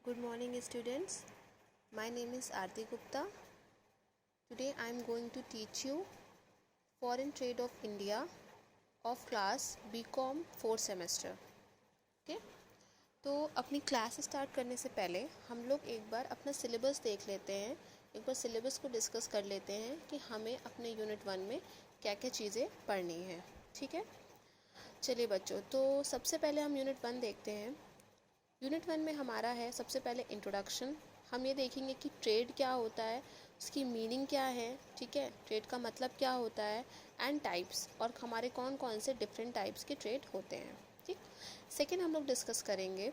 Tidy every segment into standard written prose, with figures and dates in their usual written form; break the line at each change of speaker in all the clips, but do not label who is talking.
Good morning, students. My name is Aarti Gupta. Today I am going to teach you Foreign Trade of India of class BCom 4th semester. Okay? तो अपनी class start करने से पहले हम लोग एक बार अपना सिलेबस देख लेते हैं, एक बार सिलेबस को डिस्कस कर लेते हैं कि हमें अपने यूनिट 1 में क्या क्या चीज़ें पढ़नी है. ठीक है, चलिए बच्चों, तो सबसे पहले हम यूनिट 1 देखते हैं. यूनिट 1 में हमारा है सबसे पहले इंट्रोडक्शन. हम ये देखेंगे कि ट्रेड क्या होता है, उसकी मीनिंग क्या है. ठीक है, ट्रेड का मतलब क्या होता है, एंड टाइप्स, और हमारे कौन कौन से डिफरेंट टाइप्स के ट्रेड होते हैं. ठीक. सेकेंड हम लोग डिस्कस करेंगे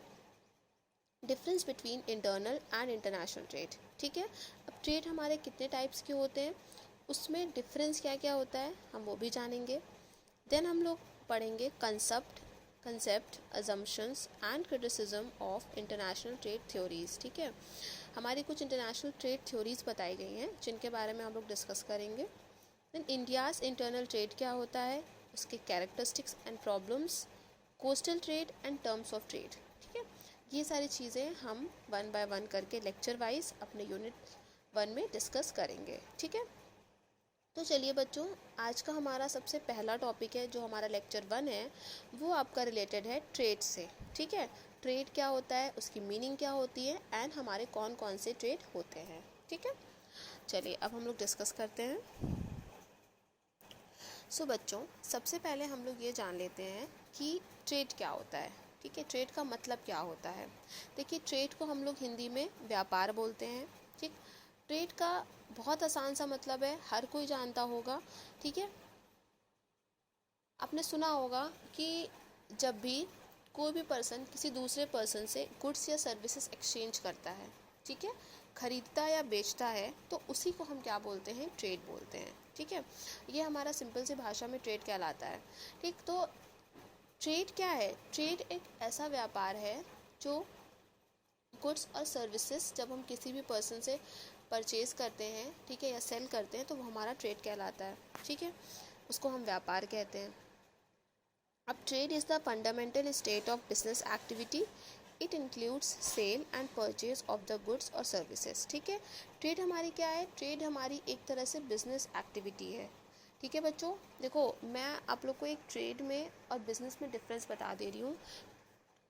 difference between internal and international trade. ठीक है, अब ट्रेड हमारे कितने टाइप्स के होते हैं, उसमें डिफरेंस क्या क्या होता है, हम वो भी जानेंगे. देन हम लोग पढ़ेंगे concept assumptions and criticism of international trade theories. ठीक है, हमारी कुछ इंटरनेशनल ट्रेड थ्योरीज बताई गई हैं जिनके बारे में हम लोग डिस्कस करेंगे. देन इंडियाज़ इंटरनल ट्रेड क्या होता है, उसके characteristics and problems, coastal trade and terms of trade. ठीक है, ये सारी चीज़ें हम 1 बाय 1 करके लेक्चर वाइज अपने यूनिट 1 में डिस्कस करेंगे. ठीक है, तो चलिए बच्चों, आज का हमारा सबसे पहला टॉपिक है जो हमारा लेक्चर 1 है, वो आपका रिलेटेड है ट्रेड से. ठीक है, ट्रेड क्या होता है, उसकी मीनिंग क्या होती है, एंड हमारे कौन कौन से ट्रेड होते हैं. ठीक है, चलिए अब हम लोग डिस्कस करते हैं. सो बच्चों, सबसे पहले हम लोग ये जान लेते हैं कि ट्रेड क्या होता है. ठीक है, ट्रेड का मतलब क्या होता है. देखिए, ट्रेड को हम लोग हिंदी में व्यापार बोलते हैं. ठीक, ट्रेड का बहुत आसान सा मतलब है, हर कोई जानता होगा. ठीक है, आपने सुना होगा कि जब भी कोई भी पर्सन किसी दूसरे पर्सन से गुड्स या सर्विसेज एक्सचेंज करता है, ठीक है, खरीदता या बेचता है, तो उसी को हम क्या बोलते हैं, ट्रेड बोलते हैं. ठीक है, ये हमारा सिंपल सी भाषा में ट्रेड कहलाता है. ठीक, तो ट्रेड क्या है, ट्रेड एक ऐसा व्यापार है जो गुड्स और सर्विसेज जब हम किसी भी पर्सन से परचेज़ करते हैं, ठीक है, या सेल करते हैं, तो वो हमारा ट्रेड कहलाता है. ठीक है, उसको हम व्यापार कहते हैं. अब trade is the fundamental state of business activity. It includes sale and purchase of the goods और सर्विसेज. ठीक है, ट्रेड हमारी क्या है, ट्रेड हमारी एक तरह से बिजनेस एक्टिविटी है. ठीक है बच्चों, देखो मैं आप लोग को एक ट्रेड में और बिज़नेस में डिफरेंस बता दे रही हूँ.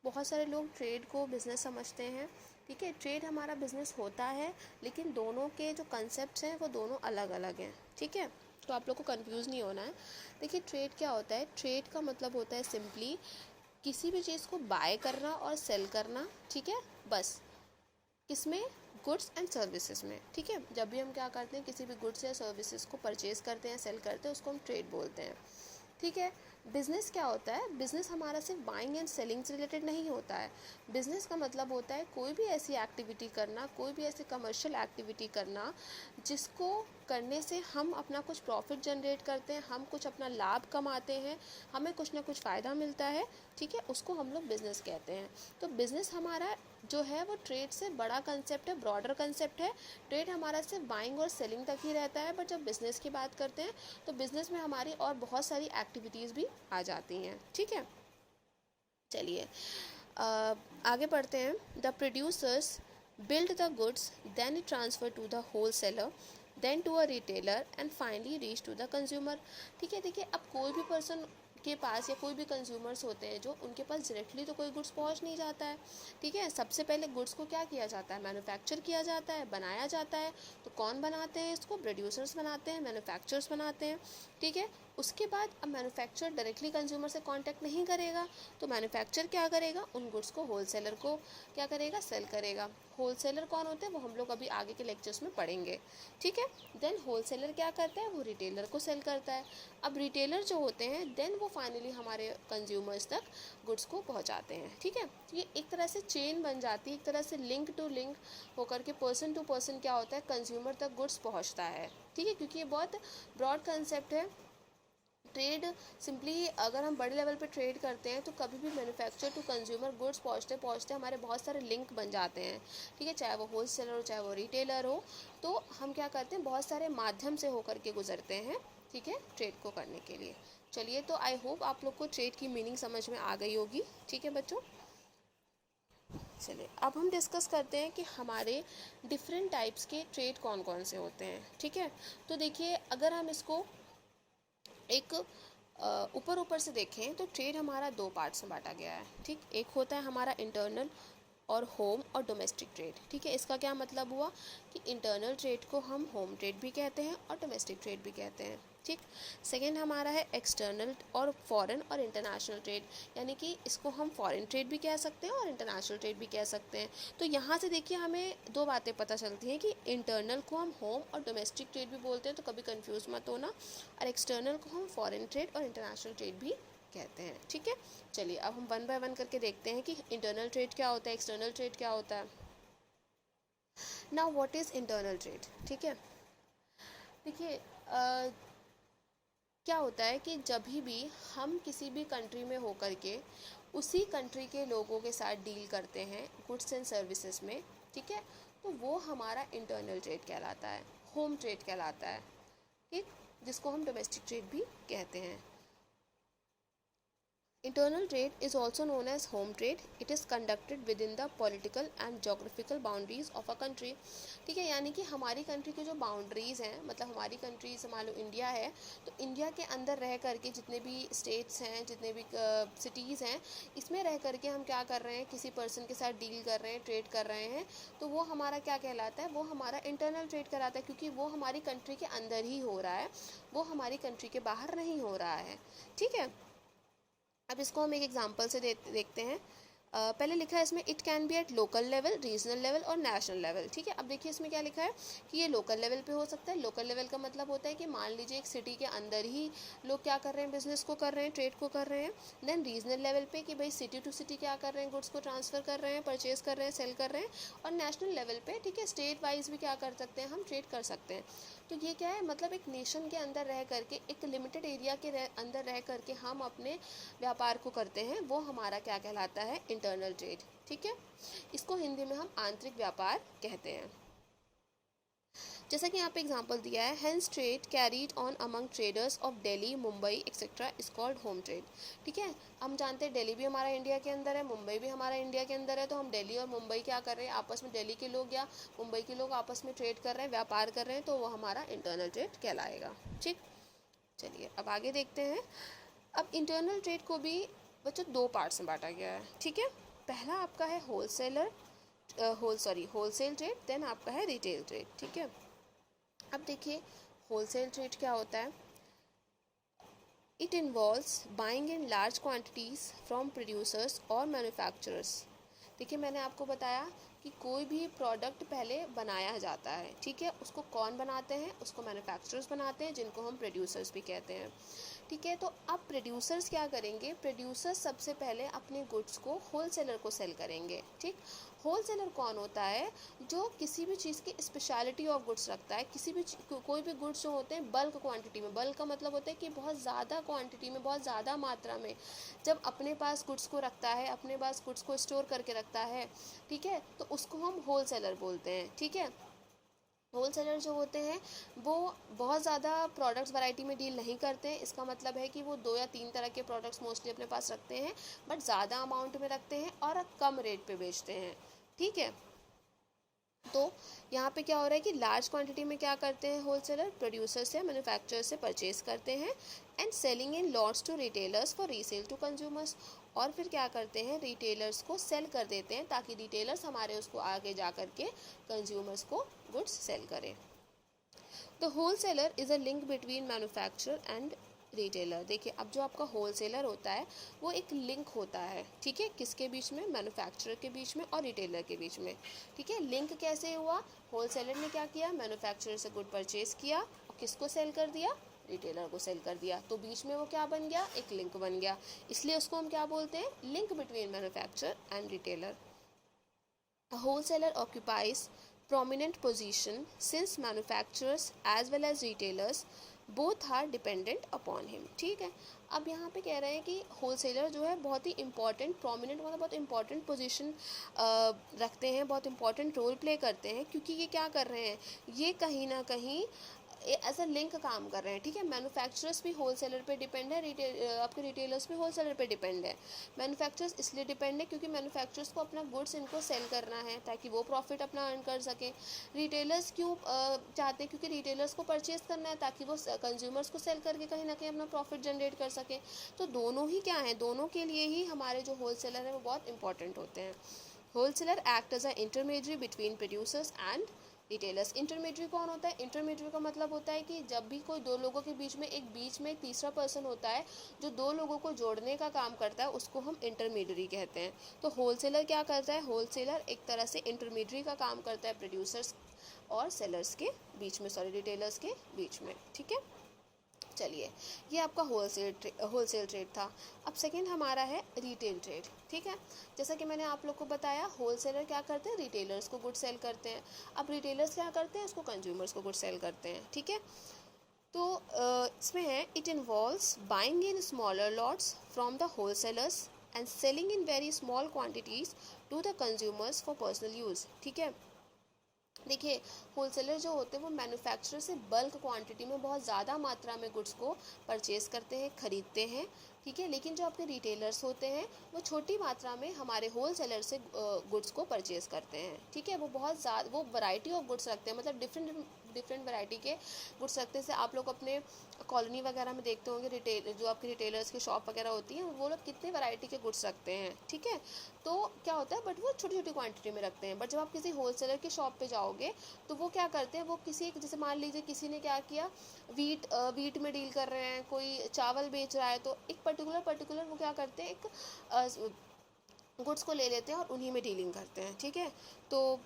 बहुत सारे लोग ट्रेड को बिज़नेस समझते हैं. ठीक है, ट्रेड हमारा बिज़नेस होता है, लेकिन दोनों के जो कंसेप्ट हैं वो दोनों अलग अलग हैं. ठीक है, तो आप लोग को कंफ्यूज नहीं होना है. देखिए, ट्रेड क्या होता है, ट्रेड का मतलब होता है सिंपली किसी भी चीज़ को बाय करना और सेल करना. ठीक है, बस किसमें, गुड्स एंड सर्विसेज में. ठीक है, जब भी हम क्या करते हैं, किसी भी गुड्स या सर्विसेज को परचेज करते हैं, सेल करते हैं, उसको हम ट्रेड बोलते हैं. ठीक है, बिज़नेस क्या होता है, बिज़नेस हमारा सिर्फ बाइंग एंड सेलिंग से रिलेटेड नहीं होता है. बिज़नेस का मतलब होता है कोई भी ऐसी एक्टिविटी करना, कोई भी ऐसी कमर्शियल एक्टिविटी करना जिसको करने से हम अपना कुछ प्रॉफिट जनरेट करते हैं, हम कुछ अपना लाभ कमाते हैं, हमें कुछ ना कुछ फ़ायदा मिलता है. ठीक है, उसको हम लोग बिज़नेस कहते हैं. तो बिज़नेस हमारा जो है वो ट्रेड से बड़ा कंसेप्ट है, ब्रॉडर कंसेप्ट है. ट्रेड हमारा सिर्फ बाइंग और सेलिंग तक ही रहता है, बट जब बिज़नेस की बात करते हैं तो बिज़नेस में हमारी और बहुत सारी एक्टिविटीज़ भी आ जाती हैं. ठीक है, चलिए आगे बढ़ते हैं. The producers build the goods, then it transfer to the wholesaler, then to a retailer, and finally reach to the consumer. ठीक है, देखिए, अब कोई भी पर्सन के पास या कोई भी कंज्यूमर्स होते हैं जो उनके पास डायरेक्टली तो कोई गुड्स पहुंच नहीं जाता है. ठीक है, सबसे पहले गुड्स को क्या किया जाता है, मैन्युफैक्चर किया जाता है, बनाया जाता है. तो कौन बनाते हैं इसको, प्रोड्यूसर्स बनाते हैं, मैन्युफैक्चरर्स बनाते हैं. ठीक है, उसके बाद अब मैन्युफैक्चर डायरेक्टली कंज्यूमर से कांटेक्ट नहीं करेगा, तो मैन्युफैक्चर क्या करेगा, उन गुड्स को होलसेलर को क्या करेगा, सेल करेगा. होलसेलर कौन होते हैं वो हम लोग अभी आगे के लेक्चर्स में पढ़ेंगे. ठीक है, देन होलसेलर क्या करता है, वो रिटेलर को सेल करता है. अब रिटेलर जो होते हैं देन वो फाइनली हमारे कंज्यूमर्स तक गुड्स को पहुंचाते हैं. ठीक है, तो ये एक तरह से चेन बन जाती है, एक तरह से लिंक टू लिंक होकर के पर्सन टू पर्सन क्या होता है, कंज्यूमर तक गुड्स पहुंचता है. ठीक है, क्योंकि ये बहुत ब्रॉड कंसेप्ट है. ट्रेड सिंपली अगर हम बड़े लेवल पे ट्रेड करते हैं तो कभी भी मैन्युफैक्चर टू कंज्यूमर गुड्स पहुँचते पहुँचते हमारे बहुत सारे लिंक बन जाते हैं. ठीक है, चाहे वो होलसेलर हो चाहे वो रिटेलर हो, तो हम क्या करते हैं, बहुत सारे माध्यम से होकर के गुजरते हैं. ठीक है, ट्रेड को करने के लिए. चलिए, तो आई होप आप लोग को ट्रेड की मीनिंग समझ में आ गई होगी. ठीक है बच्चों, चलिए अब हम डिस्कस करते हैं कि हमारे डिफरेंट टाइप्स के ट्रेड कौन कौन से होते हैं, ठीक है। तो देखिए अगर हम इसको एक ऊपर ऊपर से देखें तो ट्रेड हमारा दो पार्ट्स में बांटा गया है, ठीक। एक होता है हमारा इंटरनल और होम और डोमेस्टिक ट्रेड, ठीक है। इसका क्या मतलब हुआ कि इंटरनल ट्रेड को हम होम ट्रेड भी कहते हैं और डोमेस्टिक ट्रेड भी कहते हैं, ठीक। सेकेंड हमारा है एक्सटर्नल और फॉरेन और इंटरनेशनल ट्रेड, यानी कि इसको हम फॉरेन ट्रेड भी कह सकते हैं और इंटरनेशनल ट्रेड भी कह सकते हैं। तो यहाँ से देखिए हमें दो बातें पता चलती हैं कि इंटरनल को हम होम और डोमेस्टिक ट्रेड भी बोलते हैं, तो कभी कंफ्यूज मत होना, और एक्सटर्नल को हम फॉरेन ट्रेड और इंटरनेशनल ट्रेड भी कहते हैं, ठीक है। चलिए अब हम वन बाय वन करके देखते हैं कि इंटरनल ट्रेड क्या होता है, एक्सटर्नल ट्रेड क्या होता है। Now what is internal trade, ठीक है। देखिए क्या होता है कि जब भी हम किसी भी कंट्री में होकर के उसी कंट्री के लोगों के साथ डील करते हैं गुड्स एंड सर्विसेज में, ठीक है, तो वो हमारा इंटरनल ट्रेड कहलाता है, होम ट्रेड कहलाता है, ठीक, जिसको हम डोमेस्टिक ट्रेड भी कहते हैं। Internal trade is also known as home trade. It is conducted within the political and geographical boundaries of a country. ठीक है, यानी कि हमारी कंट्री की जो बाउंड्रीज़ हैं, मतलब हमारी कंट्री से मान लो इंडिया है, तो इंडिया के अंदर रह करके जितने भी स्टेट्स हैं, जितने भी सिटीज़ हैं, इसमें रह करके हम क्या कर रहे हैं, किसी पर्सन के साथ डील कर रहे हैं, ट्रेड कर रहे हैं, तो वो हमारा क्या कहलाता है, वो हमारा इंटरनल ट्रेड कहलाता है, क्योंकि वो हमारी कंट्री के अंदर ही हो रहा है, वो हमारी कंट्री के बाहर नहीं हो रहा है, ठीक है। अब इसको हम एक एग्जांपल से देखते हैं। पहले लिखा है इसमें it can be at local level, regional level और नेशनल लेवल, ठीक है। अब देखिए इसमें क्या लिखा है कि ये लोकल लेवल पे हो सकता है। लोकल लेवल का मतलब होता है कि मान लीजिए एक सिटी के अंदर ही लोग क्या कर रहे हैं, बिजनेस को कर रहे हैं, ट्रेड को कर रहे हैं। देन रीजनल लेवल पे कि भाई सिटी टू सिटी क्या कर रहे हैं, गुड्स को ट्रांसफ़र कर रहे हैं, परचेज कर रहे हैं, सेल कर रहे हैं। और नेशनल लेवल पे, ठीक है, स्टेट वाइज भी क्या कर सकते हैं, हम ट्रेड कर सकते हैं। तो ये क्या है, मतलब एक नेशन के अंदर रह करके, एक लिमिटेड एरिया के अंदर रह करके हम अपने व्यापार को करते हैं, वो हमारा क्या कहलाता है, इंटरनल ट्रेड, ठीक है। इसको हिंदी में हम आंतरिक व्यापार कहते हैं। जैसा कि यहाँ पे एग्जांपल दिया है, hence trade carried on among traders of Delhi, Mumbai etcetera is called home trade, ठीक है। हम जानते हैं दिल्ली भी हमारा इंडिया के अंदर है, मुंबई भी हमारा इंडिया के अंदर है, तो हम दिल्ली और मुंबई क्या कर रहे हैं, आपस में दिल्ली के लोग या मुंबई के लोग आपस में ट्रेड कर रहे हैं, व्यापार कर रहे हैं, तो वो हमारा इंटरनल ट्रेड कहलाएगा, ठीक। चलिए अब आगे देखते हैं। अब इंटरनल ट्रेड को भी बच्चों दो पार्ट्स में बांटा गया है, ठीक है। पहला आपका है होलसेल ट्रेड, देन आपका है रिटेल ट्रेड, ठीक है। अब देखिए होलसेल ट्रेड क्या होता है। It involves buying in large quantities from producers और मैन्युफैक्चरर्स। देखिए मैंने आपको बताया कि कोई भी प्रोडक्ट पहले बनाया जाता है, ठीक है, उसको कौन बनाते हैं, उसको मैन्युफैक्चरर्स बनाते हैं, जिनको हम प्रोड्यूसर्स भी कहते हैं, ठीक है। तो अब प्रोड्यूसर्स क्या करेंगे, प्रोड्यूसर्स सबसे पहले अपने गुड्स को होलसेलर को सेल करेंगे, ठीक। होलसेलर कौन होता है, जो किसी भी चीज़ की स्पेशलिटी ऑफ गुड्स रखता है, किसी भी कोई भी गुड्स जो होते हैं बल्क क्वांटिटी में, बल्क का मतलब होता है कि बहुत ज़्यादा क्वांटिटी में, बहुत ज़्यादा मात्रा में जब अपने पास गुड्स को रखता है, अपने पास गुड्स को स्टोर करके रखता है, ठीक है, तो उसको हम होलसेलर बोलते हैं, ठीक है। होलसेलर जो होते हैं वो बहुत ज़्यादा प्रोडक्ट्स वैरायटी में डील नहीं करते हैं। इसका मतलब है कि वो 2 या 3 तरह के प्रोडक्ट्स मोस्टली अपने पास रखते हैं, बट ज़्यादा अमाउंट में रखते हैं और कम रेट पे बेचते हैं, ठीक है। तो यहाँ पे क्या हो रहा है कि लार्ज क्वांटिटी में क्या करते हैं होलसेलर, प्रोड्यूसर से, मैन्युफैक्चरर से परचेज करते हैं and selling in lots to retailers for resale to consumers. और फिर क्या करते हैं, रिटेलर्स को सेल कर देते हैं ताकि रिटेलर्स हमारे उसको आगे जा कर के कंज्यूमर्स को गुड्स सेल करें। The wholesaler is a link between manufacturer and retailer. देखिए अब जो आपका होलसेलर होता है वो एक लिंक होता है, ठीक है, किसके बीच में, मैन्युफैक्चरर के बीच में और रिटेलर के बीच में, ठीक है। लिंक कैसे हुआ, होलसेलर ने क्या किया, मैन्युफैक्चरर से गुड परचेज किया और किसको सेल कर दिया, रिटेलर को सेल कर दिया, तो बीच में वो क्या बन गया, एक लिंक बन गया, इसलिए उसको हम क्या बोलते हैं, link between manufacturer and retailer. A wholesaler occupies prominent position since manufacturers as well as retailers both are dependent upon him, ठीक है। अब यहाँ पे कह रहे हैं कि होलसेलर जो है बहुत ही इंपॉर्टेंट, प्रोमिनेंट मतलब बहुत इंपॉर्टेंट पोजीशन रखते हैं, बहुत इंपॉर्टेंट रोल प्ले करते हैं, क्योंकि ये क्या कर रहे हैं, ये कहीं ना कहीं एज अ लिंक काम कर रहे हैं, ठीक है। मैन्युफैक्चरर्स भी होलसेलर पे डिपेंड है, आपके रिटेलर्स भी होलसेलर पे डिपेंड है। मैन्युफैक्चरर्स इसलिए डिपेंड है क्योंकि मैन्युफैक्चरर्स को अपना गुड्स इनको सेल करना है ताकि वो प्रॉफिट अपना अर्न कर सकें। रिटेलर्स क्यों चाहते हैं, क्योंकि रिटेलर्स को परचेज करना है ताकि वो कंज्यूमर्स को सेल करके कहीं ना कहीं अपना प्रॉफिट जनरेट कर सकें। तो दोनों ही क्या है, दोनों के लिए ही हमारे जो होलसेलर है वो बहुत इंपॉर्टेंट होते हैं। Wholesaler act as a intermediary between producers and retailers. Intermediary कौन होता है? इंटरमीडिएटरी का मतलब होता है कि जब भी कोई दो लोगों के बीच में एक तीसरा पर्सन होता है जो दो लोगों को जोड़ने का काम करता है, उसको हम इंटरमीडिएटरी कहते हैं। तो होलसेलर क्या करता है? होलसेलर एक तरह से इंटरमीडिएटरी का काम करता है प्रोड्यूसर्स और सेलर्स के बीच में, रिटेलर्स के बीच में, ठीक है। चलिए, ये आपका होलसेल ट्रेड था। अब सेकंड हमारा है रिटेल ट्रेड, ठीक है। जैसा कि मैंने आप लोग को बताया, होलसेलर क्या करते हैं? रिटेलर्स को गुड सेल करते हैं। अब रिटेलर्स क्या करते हैं? उसको कंज्यूमर्स को गुड सेल करते हैं, ठीक है। तो इसमें है, it involves buying in smaller lots from the wholesalers and selling in very small quantities to the consumers for personal use, ठीक है। देखिए, होलसेलर जो होते हैं वो मैन्युफैक्चरर से बल्क क्वांटिटी में बहुत ज़्यादा मात्रा में गुड्स को परचेज़ करते हैं, ख़रीदते हैं, ठीक है। लेकिन जो अपने रिटेलर्स होते हैं वो छोटी मात्रा में हमारे होलसेलर से गुड्स को परचेज़ करते हैं, ठीक है। वो बहुत ज़्यादा वो वैरायटी ऑफ गुड्स रखते हैं, मतलब डिफरेंट वैरायटी के गुड्स रखते हैं। जैसे आप लोग अपने कॉलोनी वगैरह में देखते होंगे, रिटेल जो आपके रिटेलर्स की शॉप वगैरह होती हैं, वो लोग कितने वैरायटी के गुड्स रखते हैं, ठीक है। तो क्या होता है, बट वो छोटी छोटी क्वांटिटी में रखते हैं। बट जब आप किसी होलसेलर की शॉप पे जाओगे तो वो क्या करते हैं, वो किसी, जैसे मान लीजिए किसी ने क्या किया, वीट में डील कर रहे हैं, कोई चावल बेच रहा है, तो एक पर्टिकुलर वो क्या करते हैं, एक गुड्स को ले लेते हैं और उन्हीं में डीलिंग करते हैं, ठीक है। तो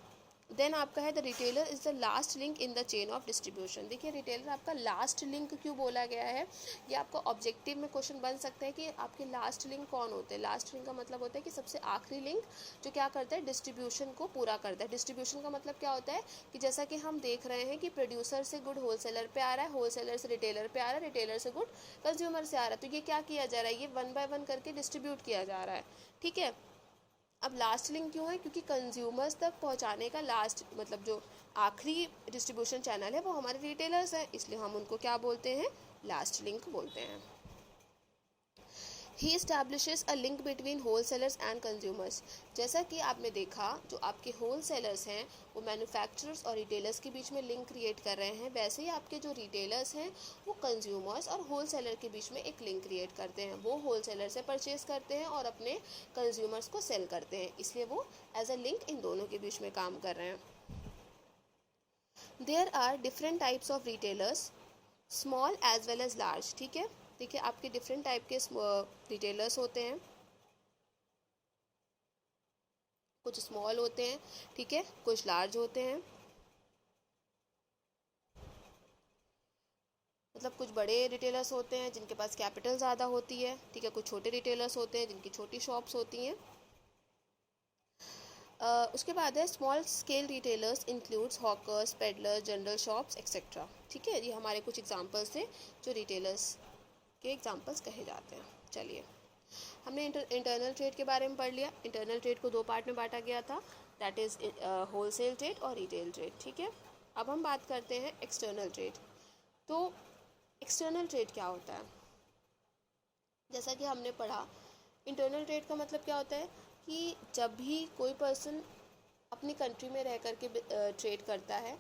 देन आपका है, the retailer is the last link in the chain of distribution. देखिए, रिटेलर आपका लास्ट लिंक क्यों बोला गया है, ये आपको ऑब्जेक्टिव में क्वेश्चन बन सकता है कि आपके लास्ट लिंक कौन होते हैं। लास्ट लिंक का मतलब होता है कि सबसे आखिरी लिंक जो क्या करता है, डिस्ट्रीब्यूशन को पूरा करता है। डिस्ट्रीब्यूशन का मतलब क्या होता है कि जैसा कि हम देख रहे हैं कि प्रोड्यूसर से गुड होलसेलर पे आ रहा है, होलसेलर से रिटेलर पे आ रहा है, रिटेलर से गुड कंज्यूमर से आ रहा है। तो ये क्या किया जा रहा है, ये 1 बाय 1 करके डिस्ट्रीब्यूट किया जा रहा है, ठीक है। अब लास्ट लिंक क्यों है, क्योंकि कंज्यूमर्स तक पहुंचाने का लास्ट, मतलब जो आखिरी डिस्ट्रीब्यूशन चैनल है वो हमारे रिटेलर्स हैं, इसलिए हम उनको क्या बोलते हैं, लास्ट लिंक बोलते हैं। He establishes a link between wholesalers and consumers. जैसा कि आपने देखा, जो आपके होलसेलर्स हैं वो मैन्युफैक्चरर्स और रिटेलर्स के बीच में लिंक क्रिएट कर रहे हैं, वैसे ही आपके जो रिटेलर्स हैं वो कंज्यूमर्स और होलसेलर के बीच में एक लिंक क्रिएट करते हैं। वो होलसेलर से परचेज करते हैं और अपने कंज्यूमर्स को सेल करते हैं, इसलिए वो एज अ लिंक इन दोनों के बीच में काम कर रहे हैं। There are different types of retailers, small as well as large, ठीक है। देखिए, आपके डिफरेंट टाइप के रिटेलर्स होते हैं, कुछ स्मॉल होते हैं, ठीक है, कुछ लार्ज होते हैं। मतलब कुछ बड़े रिटेलर्स होते हैं जिनके पास कैपिटल ज़्यादा होती है, ठीक है। कुछ छोटे रिटेलर्स होते हैं जिनकी छोटी शॉप्स होती हैं। उसके बाद है, small scale retailers includes hawkers, peddlers, general shops etcetera, ठीक है। ये हमारे कुछ एग्जांपल्स थे जो रिटेलर्स के एग्जांपल्स कहे जाते हैं। चलिए, हमने इंटरनल ट्रेड के बारे में पढ़ लिया। इंटरनल ट्रेड को 2 पार्ट में बांटा गया था, दैट इज़ होलसेल ट्रेड और रिटेल ट्रेड, ठीक है। अब हम बात करते हैं एक्सटर्नल ट्रेड। तो एक्सटर्नल ट्रेड क्या होता है, जैसा कि हमने पढ़ा, इंटरनल ट्रेड का मतलब क्या होता है कि जब भी कोई पर्सन अपनी कंट्री में रह कर के ट्रेड करता है,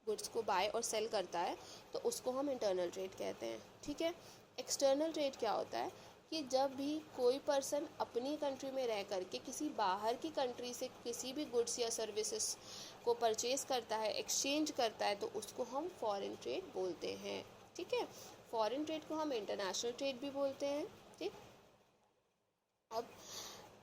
गुड्स को बाय और सेल करता है, तो उसको हम इंटरनल ट्रेड कहते हैं, ठीक है। एक्सटर्नल ट्रेड क्या होता है कि जब भी कोई पर्सन अपनी कंट्री में रह कर के किसी बाहर की कंट्री से किसी भी गुड्स या सर्विसेज को परचेज करता है, एक्सचेंज करता है, तो उसको हम फॉरेन ट्रेड बोलते हैं, ठीक है। फॉरेन ट्रेड को हम इंटरनेशनल ट्रेड भी बोलते हैं, ठीक। अब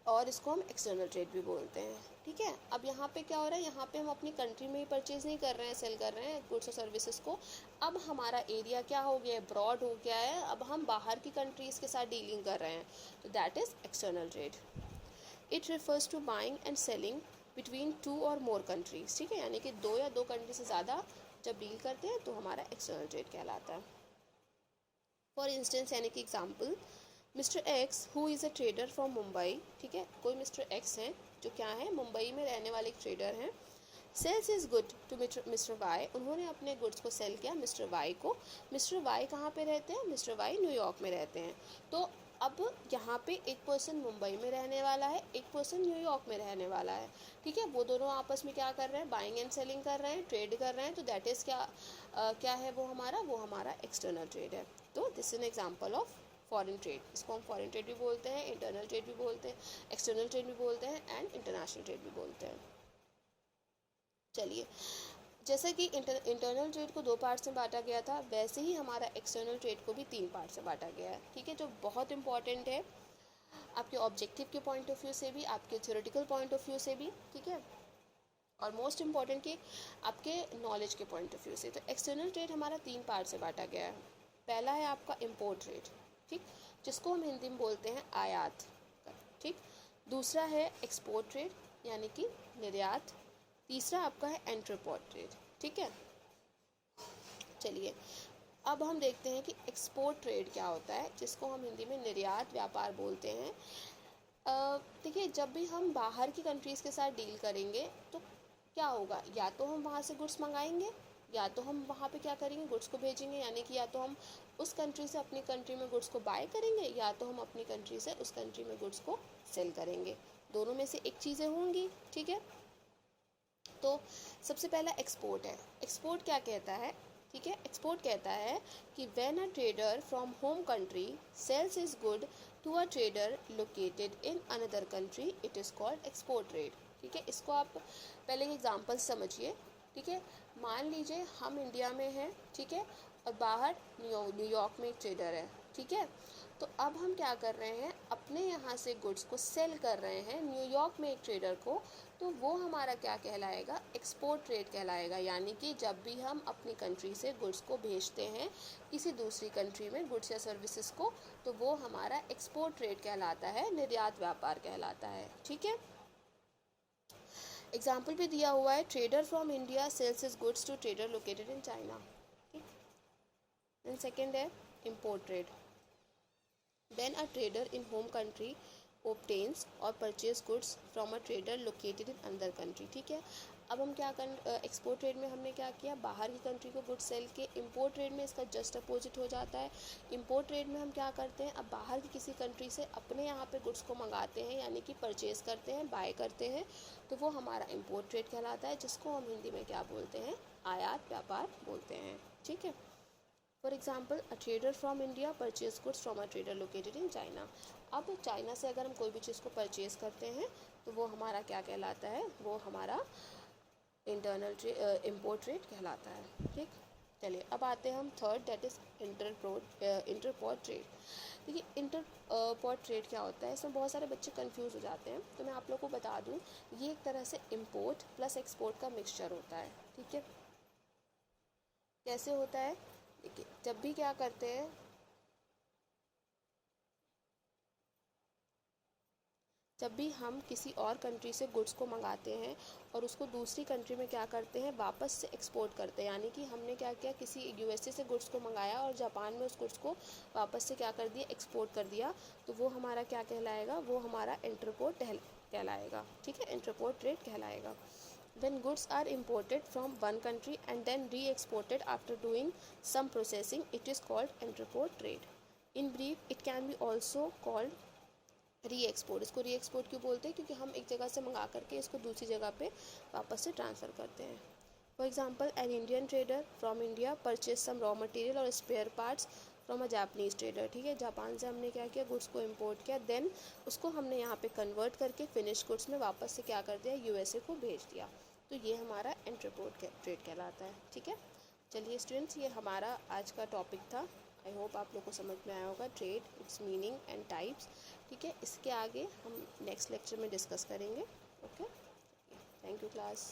और इसको हम एक्सटर्नल ट्रेड भी बोलते हैं, ठीक है। अब यहाँ पे क्या हो रहा है, यहाँ पे हम अपनी कंट्री में ही परचेज नहीं कर रहे हैं, सेल कर रहे हैं गुड्स और सर्विसेज को। अब हमारा एरिया क्या हो गया है, ब्रॉड हो गया है, अब हम बाहर की कंट्रीज़ के साथ डीलिंग कर रहे हैं, तो that is external trade. It refers to buying and selling between 2 और मोर कंट्रीज, ठीक है। यानी कि 2 या 2 कंट्री से ज़्यादा जब डील करते हैं तो हमारा एक्सटर्नल ट्रेड कहलाता है। फॉर इंस्टेंस, यानी कि example, mister x who is a trader from Mumbai, ठीक है। कोई मिस्टर एक्स हैं जो क्या है, मुंबई में रहने वाले एक ट्रेडर हैं, sells is good to mister Y, उन्होंने अपने गुड्स को सेल किया मिस्टर वाई को। मिस्टर वाई कहाँ पे रहते हैं? मिस्टर वाई न्यूयॉर्क में रहते हैं। तो अब यहाँ पे एक पर्सन मुंबई में रहने वाला है, एक पर्सन न्यूयॉर्क में रहने वाला है, ठीक है। वो दोनों आपस में क्या कर रहे हैं? बाइंग एंड सेलिंग कर रहे हैं, ट्रेड कर रहे हैं। तो दैट इज़ क्या है वो हमारा एक्सटर्नल ट्रेड है। तो this is an example of foreign trade. इसको हम फॉरेन ट्रेड भी बोलते हैं, इंटरनल ट्रेड भी बोलते हैं, एक्सटर्नल ट्रेड भी बोलते हैं एंड इंटरनेशनल ट्रेड भी बोलते हैं। चलिए, जैसे कि इंटरनल ट्रेड को 2 पार्ट्स में बांटा गया था, वैसे ही हमारा एक्सटर्नल ट्रेड को भी 3 पार्ट्स में बांटा गया है, ठीक है, जो बहुत इंपॉर्टेंट है आपके ऑब्जेक्टिव के पॉइंट ऑफ व्यू से भी, आपके थ्योरेटिकल पॉइंट ऑफ व्यू से भी, ठीक है, और मोस्ट इम्पॉर्टेंट कि आपके नॉलेज के पॉइंट ऑफ व्यू से। तो एक्सटर्नल ट्रेड हमारा 3 पार्ट से बांटा गया है। पहला है आपका इम्पोर्ट ट्रेड, ठीक, जिसको हम हिंदी में बोलते हैं आयात, ठीक। दूसरा है एक्सपोर्ट ट्रेड यानी कि निर्यात। तीसरा आपका है एंटरप्राइज ट्रेड, ठीक है। चलिए, अब हम देखते हैं कि एक्सपोर्ट ट्रेड क्या होता है, जिसको हम हिंदी में निर्यात व्यापार बोलते हैं। देखिए, जब भी हम बाहर की कंट्रीज़ के साथ डील करेंगे तो क्या होगा, या तो हम वहाँ से गुड्स मंगाएंगे, या तो हम वहाँ पे क्या करेंगे, गुड्स को भेजेंगे, यानी कि या तो हम उस कंट्री से अपनी कंट्री में गुड्स को बाय करेंगे, या तो हम अपनी कंट्री से उस कंट्री में गुड्स को सेल करेंगे। दोनों में से एक चीज़ें होंगी, ठीक है। तो सबसे पहला एक्सपोर्ट है। एक्सपोर्ट क्या कहता है, ठीक है, एक्सपोर्ट कहता है कि when a trader from home country sells is good to a trader located in another country, it is called export trade, ठीक है। इसको आप पहले एग्जांपल समझिए, ठीक है। मान लीजिए हम इंडिया में हैं, ठीक है, और बाहर न्यूयॉर्क में एक ट्रेडर है, ठीक है। तो अब हम क्या कर रहे हैं, अपने यहाँ से गुड्स को सेल कर रहे हैं न्यूयॉर्क में एक ट्रेडर को, तो वो हमारा क्या कहलाएगा, एक्सपोर्ट ट्रेड कहलाएगा। यानी कि जब भी हम अपनी कंट्री से गुड्स को भेजते हैं किसी दूसरी कंट्री में गुड्स या सर्विसेज को, तो वो हमारा एक्सपोर्ट ट्रेड कहलाता है, निर्यात व्यापार कहलाता है, ठीक है। एग्जाम्पल भी दिया हुआ है, trader from India sells his goods to trader located in China, ठीक। देन सेकेंड है import trade, when a trader in home country obtains or purchase goods from a trader located in another country, ठीक है। अब हम क्या export trade में हमने क्या किया, बाहर की कंट्री को गुड्स सेल के। इम्पोर्ट ट्रेड में इसका जस्ट अपोजिट हो जाता है। इम्पोर्ट ट्रेड में हम क्या करते हैं, अब बाहर की किसी कंट्री से अपने यहाँ पे गुड्स को मंगाते हैं, यानी कि परचेज करते हैं, बाय करते हैं, तो वो हमारा इम्पोर्ट ट्रेड कहलाता है, जिसको हम हिंदी में क्या बोलते हैं, आयात व्यापार बोलते हैं, ठीक है। For example, a trader from India purchase goods from a trader located in China. अब चाइना से अगर हम कोई भी चीज़ को परचेज करते हैं तो वो हमारा क्या कहलाता है, वो हमारा इम्पोर्ट ट्रेड कहलाता है, ठीक। चलिए, अब आते हैं हम third, that is interport trade. देखिए, इंटरपोर्ट ट्रेड क्या होता है, इसमें बहुत सारे बच्चे कंफ्यूज हो जाते हैं, तो मैं आप लोग को बता दूं, ये एक तरह से इम्पोर्ट प्लस एक्सपोर्ट का मिक्सचर होता है, ठीक है। कैसे होता है, देखिए, जब भी क्या करते हैं, जब भी हम किसी और कंट्री से गुड्स को मंगाते हैं और उसको दूसरी कंट्री में क्या करते हैं, वापस से एक्सपोर्ट करते हैं। यानी कि हमने क्या किया, किसी यूएसए से गुड्स को मंगाया और जापान में उस गुड्स को वापस से क्या कर दिया, एक्सपोर्ट कर दिया, तो वो हमारा क्या कहलाएगा, वो हमारा इंटरपोर्ट कहलाएगा, ठीक है, इंटरपोर्ट ट्रेड कहलाएगा। When goods are imported from one country and then re-exported after doing some processing, it is called interport trade. In brief, it can be also called री-एक्सपोर्ट। इसको री-एक्सपोर्ट क्यों बोलते हैं, क्योंकि हम एक जगह से मंगा करके इसको दूसरी जगह पे वापस से ट्रांसफ़र करते हैं। For example, an Indian trader from India purchase some raw material और spare parts from a Japanese trader, ठीक है। जापान से हमने क्या किया, गुड्स को इम्पोर्ट किया, देन उसको हमने यहाँ पे कन्वर्ट करके फिनिश गुड्स में वापस से क्या कर दिया, यूएसए को भेज दिया, तो ये हमारा इंटरपोर्ट ट्रेड कहलाता है, ठीक है। चलिए स्टूडेंट्स, ये हमारा आज का टॉपिक था। आई होप आप लोग को समझ में आया होगा, trade, it's meaning and types, ठीक है। इसके आगे हम नेक्स्ट लेक्चर में डिस्कस करेंगे, ओके। Thank you class.